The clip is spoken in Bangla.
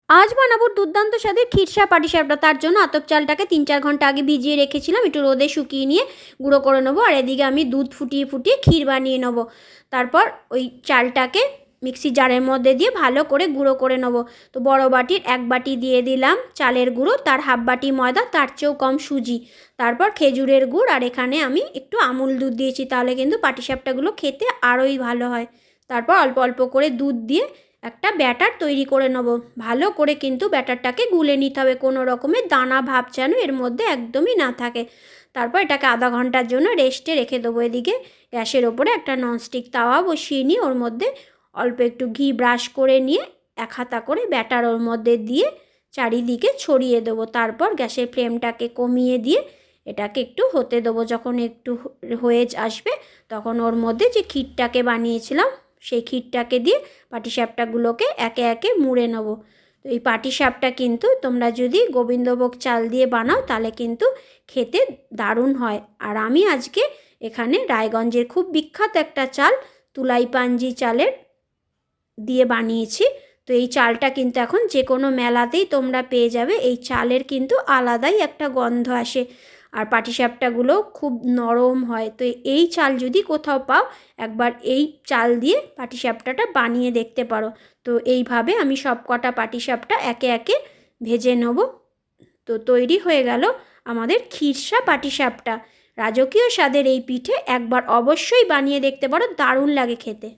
আজ বানাবো দুর্দান্ত স্বাদের খিরসা পাটিসাপটা। তার জন্য আতপ চালটাকে 3-4 ঘন্টা আগে ভিজিয়ে রেখেছিলাম, একটু রোদে শুকিয়ে নিয়ে গুঁড়ো করে নেবো। আর এদিকে আমি দুধ ফুটিয়ে ফুটিয়ে ক্ষীর বানিয়ে নেবো। তারপর ওই চালটাকে মিক্সি জারের মধ্যে দিয়ে ভালো করে গুঁড়ো করে নেবো। তো বড় বাটির 1 বাটি দিয়ে দিলাম চালের গুঁড়ো, তার হাফ বাটি ময়দা, তার চেয়েও কম সুজি, তারপর খেজুরের গুড়, আর এখানে আমি একটু আমুল দুধ দিয়েছি, তাহলে কিন্তু পাটিসাপটাগুলো খেতে আরোই ভালো হয়। তারপর অল্প অল্প করে দুধ দিয়ে একটা ব্যাটার তৈরি করে নেবো। ভালো করে কিন্তু ব্যাটারটাকে গুলে নিতে হবে, কোনো রকমের দানা ভাব যেন এর মধ্যে একদমই না থাকে। তারপর এটাকে আধা ঘন্টার জন্য রেস্টে রেখে দেবো। এদিকে গ্যাসের ওপরে একটা ননস্টিক তাওয়া বসিয়ে নিয়ে ওর মধ্যে অল্প একটু ঘি ব্রাশ করে নিয়ে 1 হাতা করে ব্যাটার ওর মধ্যে দিয়ে চারিদিকে ছড়িয়ে দেবো। তারপর গ্যাসের ফ্লেমটাকে কমিয়ে দিয়ে এটাকে একটু হতে দেবো। যখন একটু হয়ে আসবে তখন ওর মধ্যে যে ক্ষীরটাকে বানিয়েছিলাম সেই ক্ষীরটাকে দিয়ে পাটিসাপটাগুলোকে একে একে মুড়ে নেবো। তো এই পাটিসাপটা কিন্তু তোমরা যদি গোবিন্দভোগ চাল দিয়ে বানাও তাহলে কিন্তু খেতে দারুণ হয়। আর আমি আজকে এখানে রায়গঞ্জের খুব বিখ্যাত একটা চাল তুলাইপাঞ্জি চালের দিয়ে বানিয়েছি। তো এই চালটা কিন্তু এখন যে কোনো মেলাতেই তোমরা পেয়ে যাবে। এই চালের কিন্তু আলাদাই একটা গন্ধ আসে, আর পাটিসাপটাগুলো খুব নরম হয়। তো এই চাল যদি কোথাও পাও একবার এই চাল দিয়ে পাটিসাপটাটা বানিয়ে দেখতে পারো। তো এইভাবে আমি সব কটা পাটিসাপটা একে একে ভেজে নেব। তো তৈরি হয়ে গেল আমাদের খিরসা পাটিসাপটা। রাজকীয় স্বাদের এই পিঠে একবার অবশ্যই বানিয়ে দেখতে পারো, দারুণ লাগে খেতে।